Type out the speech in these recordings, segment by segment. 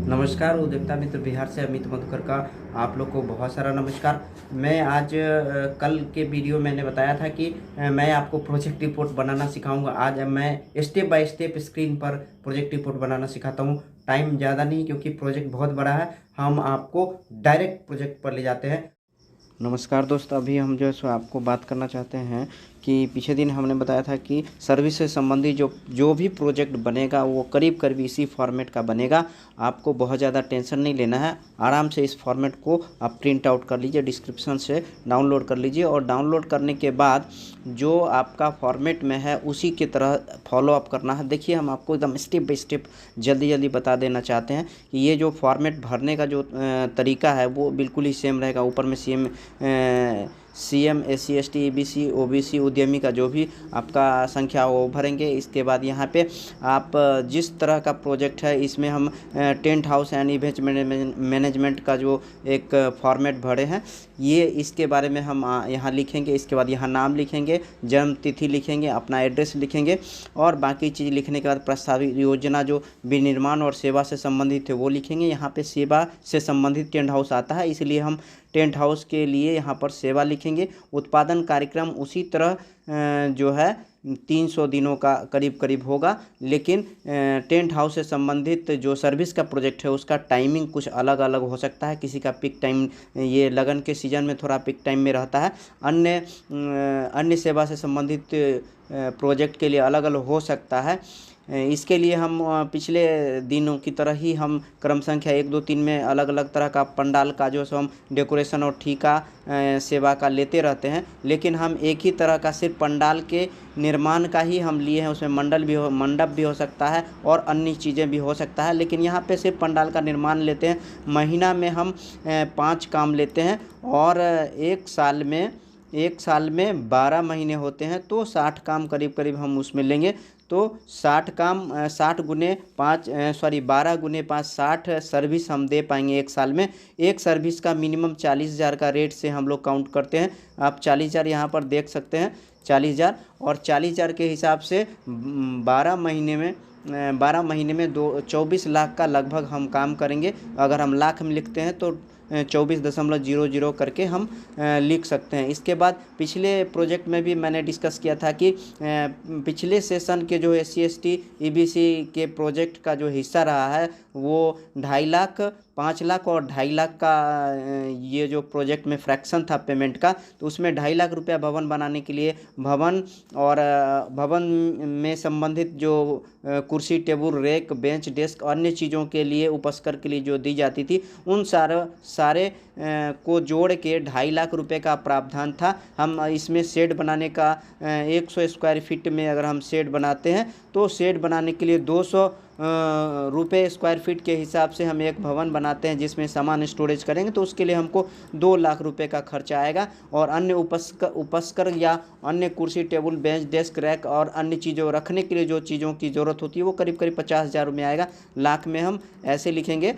नमस्कार उद्योक्ता मित्र बिहार से अमित मधुकर का आप लोग को बहुत सारा नमस्कार। मैं आज कल के वीडियो मैंने बताया था कि मैं आपको प्रोजेक्ट रिपोर्ट बनाना सिखाऊंगा। आज मैं स्टेप बाय स्टेप स्क्रीन पर प्रोजेक्ट रिपोर्ट बनाना सिखाता हूं। टाइम ज़्यादा नहीं क्योंकि प्रोजेक्ट बहुत बड़ा है। हम आपको डायरेक्ट प्रोजेक्ट पर ले जाते हैं। नमस्कार दोस्त, अभी हम जो है सो आपको बात करना चाहते हैं कि पिछले दिन हमने बताया था कि सर्विस से संबंधित जो भी प्रोजेक्ट बनेगा वो करीब करीब इसी फॉर्मेट का बनेगा। आपको बहुत ज़्यादा टेंशन नहीं लेना है। आराम से इस फॉर्मेट को आप प्रिंट आउट कर लीजिए, डिस्क्रिप्शन से डाउनलोड कर लीजिए और डाउनलोड करने के बाद जो आपका फॉर्मेट में है उसी की तरह फॉलो अप करना है। देखिए, हम आपको एकदम स्टेप बाय स्टेप जल्दी जल्दी बता देना चाहते हैं कि ये जो फॉर्मेट भरने का जो तरीका है वो बिल्कुल ही सेम रहेगा। ऊपर में CM SC ST EBC OBC उद्यमी का जो भी आपका संख्या हो वो भरेंगे। इसके बाद यहाँ पे आप जिस तरह का प्रोजेक्ट है इसमें हम tent house and event management का जो एक फॉर्मेट भरे हैं ये इसके बारे में हम यहाँ लिखेंगे। इसके बाद यहाँ नाम लिखेंगे, जन्म तिथि लिखेंगे, अपना एड्रेस लिखेंगे और बाकी चीज़ लिखने के बाद प्रस्तावित योजना जो विनिर्माण और सेवा से संबंधित है वो लिखेंगे। यहाँ पे सेवा से संबंधित टेंट हाउस आता है इसलिए हम टेंट हाउस के लिए यहाँ पर सेवा लिखेंगे। उत्पादन कार्यक्रम उसी तरह जो है 300 दिनों का करीब करीब होगा, लेकिन टेंट हाउस से संबंधित जो सर्विस का प्रोजेक्ट है उसका टाइमिंग कुछ अलग अलग हो सकता है। किसी का पिक टाइम ये लगन के सीज़न में थोड़ा पिक टाइम में रहता है, अन्य सेवा से संबंधित प्रोजेक्ट के लिए अलग अलग हो सकता है। इसके लिए हम पिछले दिनों की तरह ही हम क्रम संख्या 1 2 3 में अलग अलग तरह का पंडाल का जो हम डेकोरेशन और ठेका सेवा का लेते रहते हैं, लेकिन हम एक ही तरह का सिर्फ पंडाल के निर्माण का ही हम लिए हैं। उसमें मंडप भी हो सकता है और अन्य चीज़ें भी हो सकता है, लेकिन यहाँ पे सिर्फ पंडाल का निर्माण लेते हैं। महीना में हम 5 काम लेते हैं और एक साल में 12 महीने होते हैं तो 60 काम करीब करीब हम उसमें लेंगे। तो 60 काम 60 गुने 5 12 गुने 5 60 सर्विस हम दे पाएंगे एक साल में। एक सर्विस का मिनिमम 40,000 का रेट से हम लोग काउंट करते हैं। आप 40,000 यहाँ पर देख सकते हैं, 40,000 और 40,000 के हिसाब से 12 महीने में 24 लाख का लगभग हम काम करेंगे। अगर हम लाख में लिखते हैं तो 24.00 करके हम लिख सकते हैं। इसके बाद पिछले प्रोजेक्ट में भी मैंने डिस्कस किया था कि पिछले सेशन के जो SC ST EBC के प्रोजेक्ट का जो हिस्सा रहा है वो 2.5 लाख, 5 लाख और 2.5 लाख का ये जो प्रोजेक्ट में फ्रैक्शन था पेमेंट का, तो उसमें 2.5 लाख रुपया भवन बनाने के लिए भवन और भवन में संबंधित जो कुर्सी टेबल रैक बेंच डेस्क अन्य चीज़ों के लिए उपस्कर के लिए जो दी जाती थी उन सारे को जोड़ के 2.5 लाख रुपए का प्रावधान था। हम इसमें शेड बनाने का 100 स्क्वायर फीट में अगर हम शेड बनाते हैं तो शेड बनाने के लिए 200 रुपये स्क्वायर फीट के हिसाब से हम एक भवन बनाते हैं जिसमें सामान स्टोरेज करेंगे तो उसके लिए हमको 2 लाख रुपए का खर्चा आएगा। और अन्य उपस्कर या अन्य कुर्सी टेबल बेंच डेस्क रैक और अन्य चीज़ों रखने के लिए जो चीज़ों की ज़रूरत होती है वो करीब करीब 50,000 में आएगा। लाख में हम ऐसे लिखेंगे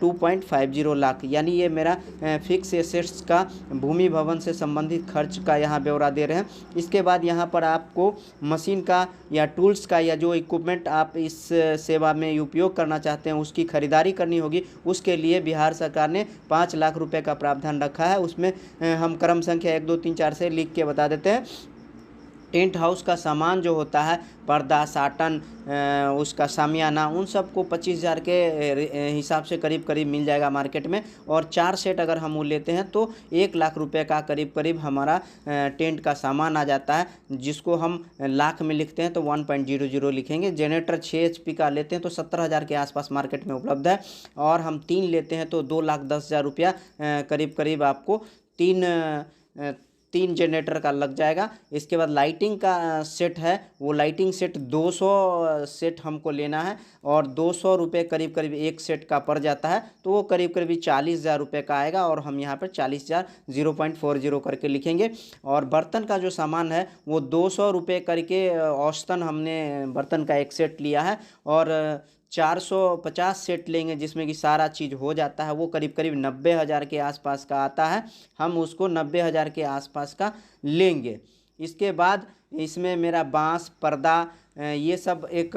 2.50 लाख, यानी ये मेरा फिक्स एसेट्स का भूमि भवन से संबंधित खर्च का यहाँ ब्यौरा दे रहे हैं। इसके बाद यहाँ पर आपको मशीन का या टूल्स का या जो इक्विपमेंट आप इस सेवा में उपयोग करना चाहते हैं उसकी खरीदारी करनी होगी। उसके लिए बिहार सरकार ने 5 लाख रुपए का प्रावधान रखा है। उसमें हम क्रम संख्या 1 2 3 4 से लिख के बता देते हैं। टेंट हाउस का सामान जो होता है पर्दा साटन उसका सामियाना उन सबको 25,000 के हिसाब से करीब करीब मिल जाएगा मार्केट में। और 4 सेट अगर हम वो लेते हैं तो 1 लाख रुपए का करीब करीब हमारा टेंट का सामान आ जाता है, जिसको हम लाख में लिखते हैं तो 1.00 लिखेंगे। जनरेटर 6 HP का लेते हैं तो 70,000 के आसपास मार्केट में उपलब्ध है। और हम 3 लेते हैं तो 2,10,000 रुपया करीब करीब आपको तीन जनरेटर का लग जाएगा। इसके बाद लाइटिंग का सेट है, वो लाइटिंग सेट 200 सेट हमको लेना है और 200 रुपये करीब करीब एक सेट का पड़ जाता है, तो वो करीब करीब 40,000 रुपये का आएगा। और हम यहाँ पर 40,000 0.40 करके लिखेंगे। और बर्तन का जो सामान है वो 200 रुपये करके औसतन हमने बर्तन का एक सेट लिया है और 450 सेट लेंगे जिसमें कि सारा चीज़ हो जाता है। वो करीब करीब 90,000 के आसपास का आता है। हम उसको 90,000 के आसपास का लेंगे। इसके बाद इसमें मेरा बांस पर्दा ये सब एक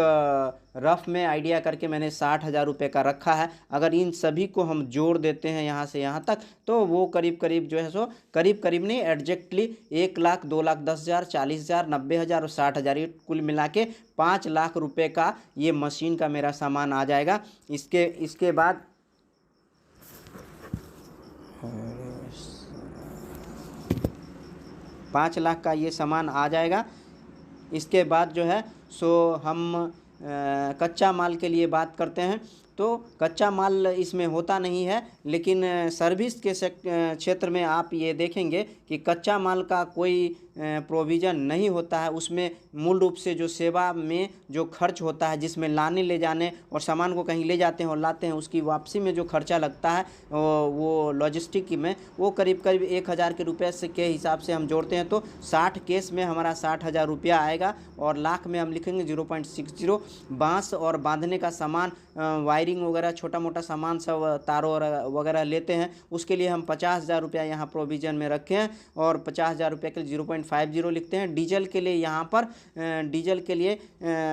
रफ में आइडिया करके मैंने 60,000 रुपये का रखा है। अगर इन सभी को हम जोड़ देते हैं यहाँ से यहाँ तक तो वो करीब करीब जो है सो करीब करीब नहीं एग्जैक्टली 1,00,000, 2,10,000, 40,000, 90,000 और 60,000 ये कुल मिला के 5 लाख रुपये का ये मशीन का मेरा सामान आ जाएगा। इसके बाद 5 लाख का ये सामान आ जाएगा। इसके बाद जो है सो हम कच्चा माल के लिए बात करते हैं। तो कच्चा माल इसमें होता नहीं है, लेकिन सर्विस के क्षेत्र में आप ये देखेंगे कि कच्चा माल का कोई प्रोविज़न नहीं होता है। उसमें मूल रूप से जो सेवा में जो खर्च होता है, जिसमें लाने ले जाने और सामान को कहीं ले जाते हैं और लाते हैं, उसकी वापसी में जो खर्चा लगता है वो लॉजिस्टिक में वो करीब करीब 1,000 के रुपये से के हिसाब से हम जोड़ते हैं तो 60 केस में हमारा 60,000 रुपया आएगा। और लाख में हम लिखेंगे 0.60। बांस और बांधने का सामान, वायरिंग वगैरह छोटा मोटा सामान सब तारों वगैरह लेते हैं, उसके लिए हम 50,000 रुपया यहाँ प्रोविज़न में रखे हैं और 50,000 रुपये के लिए 0.50 लिखते हैं। डीजल के लिए यहाँ पर डीजल के लिए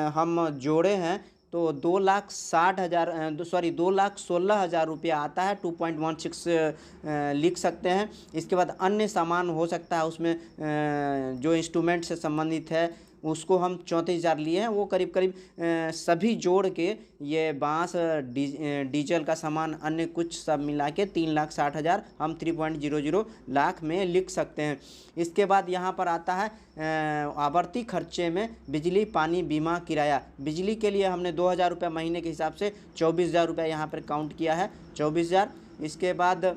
हम जोड़े हैं तो 2,16,000 रुपया आता है, 2.16 लिख सकते हैं। इसके बाद अन्य सामान हो सकता है उसमें जो इंस्ट्रूमेंट से संबंधित है उसको हम 34,000 लिए हैं। वो करीब करीब सभी जोड़ के ये बांस डीजल का सामान अन्य कुछ सब मिला के 3,60,000 हम 3.00 लाख में लिख सकते हैं। इसके बाद यहाँ पर आता है आवर्ती खर्चे में बिजली, पानी, बीमा, किराया। बिजली के लिए हमने 2,000 रुपये महीने के हिसाब से 24,000 रुपये यहाँ पर काउंट किया है, 24,000। इसके बाद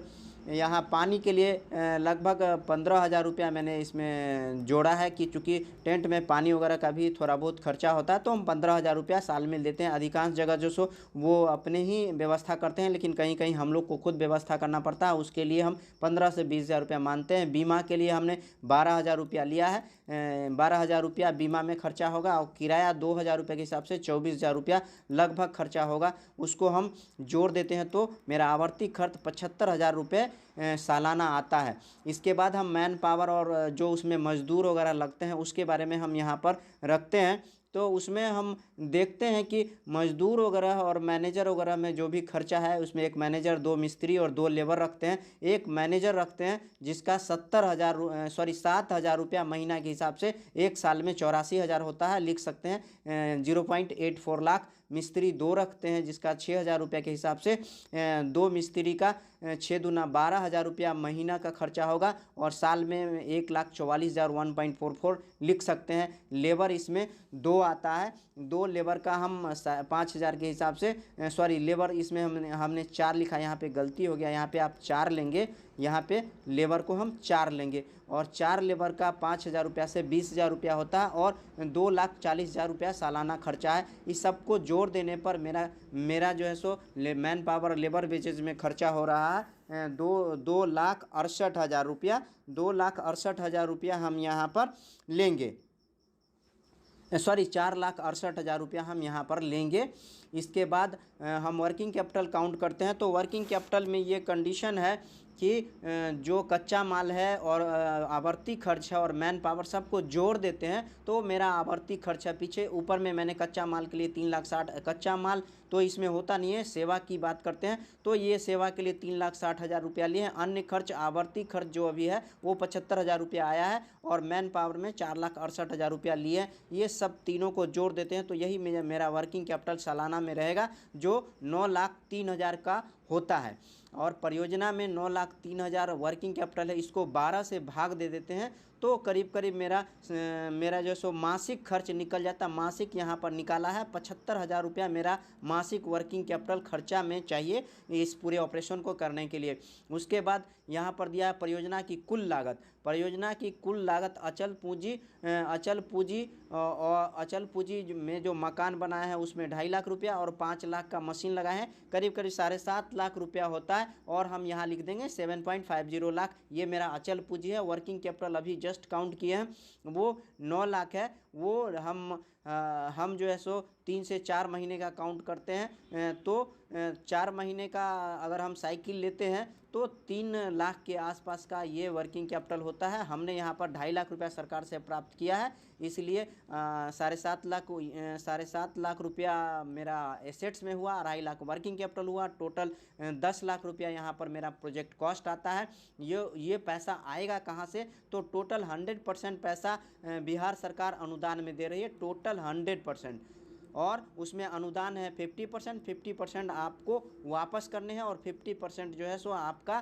यहाँ पानी के लिए लगभग 15,000 रुपया मैंने इसमें जोड़ा है कि चूँकि टेंट में पानी वगैरह का भी थोड़ा बहुत खर्चा होता है तो हम 15,000 रुपया साल में देते हैं। अधिकांश जगह जो सो वो अपने ही व्यवस्था करते हैं, लेकिन कहीं कहीं हम लोग को खुद व्यवस्था करना पड़ता है, उसके लिए हम 15 से 20,000 रुपया मानते हैं। बीमा के लिए हमने 12,000 रुपया लिया है, 12,000 रुपया बीमा में खर्चा होगा और किराया 2,000 रुपये के हिसाब से 24,000 रुपया लगभग खर्चा होगा। उसको हम जोड़ देते हैं तो मेरा आवर्ती खर्च 75,000 रुपये सालाना आता है। इसके बाद हम मैन पावर और जो उसमें मजदूर वगैरह लगते हैं उसके बारे में हम यहाँ पर रखते हैं। तो उसमें हम देखते हैं कि मजदूर वगैरह और मैनेजर वगैरह में जो भी खर्चा है उसमें एक मैनेजर, 2 मिस्त्री और 2 लेबर रखते हैं। एक मैनेजर रखते हैं जिसका 7,000 रुपया महीना के हिसाब से एक साल में 84,000 होता है, लिख सकते हैं 0.84 लाख। मिस्त्री 2 रखते हैं जिसका 6,000 रुपये के हिसाब से 2 मिस्त्री का 6 दूना 12,000 रुपया महीना का खर्चा होगा और साल में 1,44,000 1.44 लिख सकते हैं। लेबर इसमें 2 आता है, 2 लेबर का हम 5,000 के हिसाब से लेबर इसमें हमने 4 लिखा, यहाँ पे गलती हो गया, यहाँ पे आप 4 लेंगे, यहाँ पे लेबर को हम 4 लेंगे और 4 लेबर का 5,000 रुपया से 20,000 रुपया होता है और 2,40,000 रुपया सालाना खर्चा है। इस सब को जोड़ देने पर मेरा जो है सो मैन पावर लेबर वेजेज में खर्चा हो रहा है 2,68,000 रुपया। 2,68,000 रुपया हम यहाँ पर लेंगे, 4,68,000 रुपया हम यहाँ पर लेंगे। इसके बाद हम वर्किंग कैपिटल काउंट करते हैं तो वर्किंग कैपिटल में ये कंडीशन है कि जो कच्चा माल है और आवर्ती खर्च है और मैन पावर सबको जोड़ देते हैं तो मेरा आवर्ती खर्चा पीछे ऊपर में मैंने कच्चा माल के लिए 3,60,000, कच्चा माल तो इसमें होता नहीं है, सेवा की बात करते हैं तो ये सेवा के लिए 3,60,000 रुपया लिए हैं। अन्य खर्च आवर्ती खर्च जो अभी है वो 75,000 रुपया आया है और मैन पावर में 4,68,000 रुपया लिए हैं। ये सब तीनों को जोड़ देते हैं तो यही मेरा वर्किंग कैपिटल सालाना में रहेगा जो 9,03,000 का होता है। और परियोजना में 9,03,000 वर्किंग कैपिटल है, इसको 12 से भाग दे देते हैं तो करीब करीब मेरा जो सो मासिक खर्च निकल जाता। मासिक यहाँ पर निकाला है 75,000 रुपया मेरा मासिक वर्किंग कैपिटल खर्चा में चाहिए इस पूरे ऑपरेशन को करने के लिए। उसके बाद यहाँ पर दिया है परियोजना की कुल लागत। परियोजना की कुल लागत अचल पूंजी में जो मकान बनाया है उसमें 2.5 लाख रुपया और 5 लाख का मशीन लगा है, करीब करीब 7.5 लाख रुपया होता है और हम यहाँ लिख देंगे 7.50 लाख। ये मेरा अचल पूंजी है। वर्किंग कैपिटल अभी जस्ट काउंट किए हैं वो 9 लाख है वो हम जो है सो 3 से 4 महीने का काउंट करते हैं, तो 4 महीने का अगर हम साइकिल लेते हैं तो 3 लाख के आसपास का ये वर्किंग कैपिटल होता है। हमने यहाँ पर 2.5 लाख रुपया सरकार से प्राप्त किया है, इसलिए 7.5 लाख रुपया मेरा एसेट्स में हुआ, 2.5 लाख वर्किंग कैपिटल हुआ, टोटल 10 लाख रुपया यहाँ पर मेरा प्रोजेक्ट कॉस्ट आता है। ये पैसा आएगा कहाँ से? तो टोटल 100% पैसा बिहार सरकार अनुदान में दे रही है, टोटल 100%। और उसमें अनुदान है 50% आपको वापस करने हैं, और 50% जो है सो आपका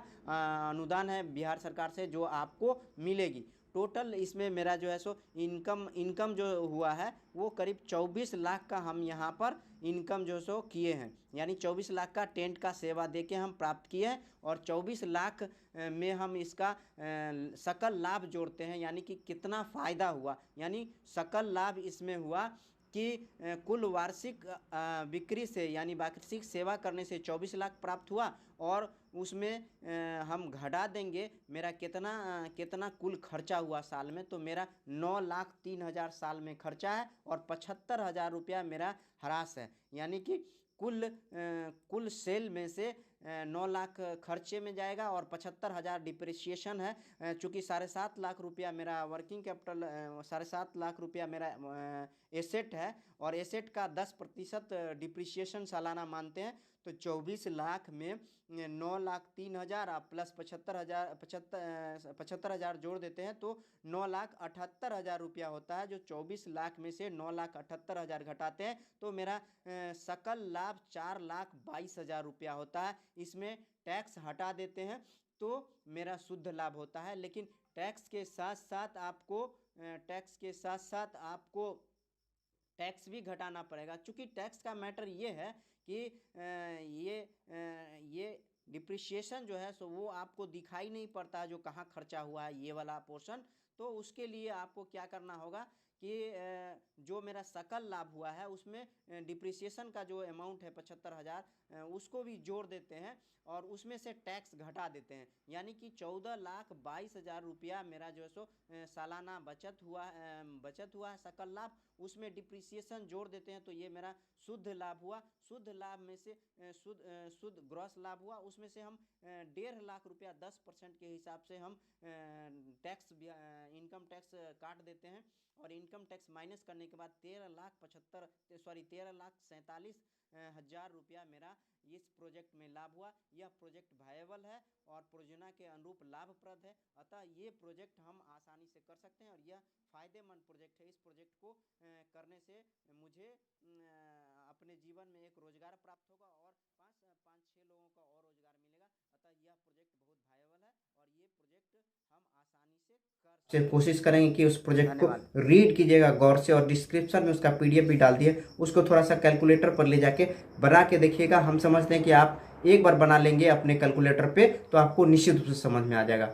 अनुदान है बिहार सरकार से जो आपको मिलेगी। टोटल इसमें मेरा जो है सो इनकम जो हुआ है वो करीब 24 लाख का हम यहाँ पर इनकम जो सो किए हैं, यानी 24 लाख का टेंट का सेवा देके हम प्राप्त किए हैं। और 24 लाख में हम इसका सकल लाभ जोड़ते हैं, यानी कि कितना फ़ायदा हुआ, यानी सकल लाभ इसमें हुआ कि कुल वार्षिक बिक्री से, यानी वार्षिक सेवा करने से 24 लाख प्राप्त हुआ, और उसमें हम घटा देंगे मेरा कितना कुल खर्चा हुआ साल में, तो मेरा 9,03,000 साल में खर्चा है, और 75,000 रुपया मेरा ह्रास है, यानी कि कुल सेल में से 9 लाख खर्चे में जाएगा और 75,000 डिप्रिसिएशन है। चूँकि 7.5 लाख रुपया मेरा वर्किंग कैपिटल, 7.5 लाख रुपया मेरा एसेट है, और एसेट का 10% डिप्रिसिएशन सालाना मानते हैं, तो 24 लाख में 9,03,000 प्लस 75,000 जोड़ देते हैं तो 9,78,000 रुपया होता है। जो 24 लाख में से 9,78,000 घटाते हैं तो मेरा सकल लाभ 4,22,000 रुपया होता है। इसमें टैक्स हटा देते हैं तो मेरा शुद्ध लाभ होता है। लेकिन टैक्स के साथ साथ आपको टैक्स भी घटाना पड़ेगा, क्योंकि टैक्स का मैटर ये है कि ये डिप्रिसिएशन जो है सो वो आपको दिखाई नहीं पड़ता जो कहाँ खर्चा हुआ है, ये वाला पोर्शन। तो उसके लिए आपको क्या करना होगा कि जो मेरा सकल लाभ हुआ है उसमें डिप्रिसिएशन का जो अमाउंट है 75,000 उसको भी जोड़ देते हैं और उसमें से टैक्स घटा देते हैं, यानी कि 14,22,000 रुपया मेरा जो है सो सालाना बचत हुआ है सकल लाभ। उसमें डिप्रिसिएशन जोड़ देते हैं तो ये मेरा शुद्ध लाभ हुआ। शुद्ध लाभ में से शुद्ध ग्रॉस लाभ हुआ, उसमें से हम 1.5 लाख रुपया 10% के हिसाब से हम टैक्स इनकम टैक्स काट देते हैं, और इनकम टैक्स माइनस करने के बाद 13,47,000 रुपया मेरा इस प्रोजेक्ट में लाभ हुआ। यह प्रोजेक्ट वायबल है और परियोजना के अनुरूप लाभप्रद है, अतः ये प्रोजेक्ट हम आसानी से कर सकते हैं और यह फ़ायदेमंद प्रोजेक्ट है। इस प्रोजेक्ट को करने से मुझे अपने जीवन में एक रोज़गार प्राप्त होगा और 5-6 लोगों का और रोज़गार मिलेगा, अतः यह प्रोजेक्ट बहुत वायबल है और ये प्रोजेक्ट हम आसानी से कोशिश करेंगे कि उस प्रोजेक्ट को रीड कीजिएगा गौर से, और डिस्क्रिप्शन में उसका PDF भी डाल दिए, उसको थोड़ा सा कैलकुलेटर पर ले जाके बना के देखिएगा। हम समझते हैं कि आप एक बार बना लेंगे अपने कैलकुलेटर पे तो आपको निश्चित रूप से समझ में आ जाएगा।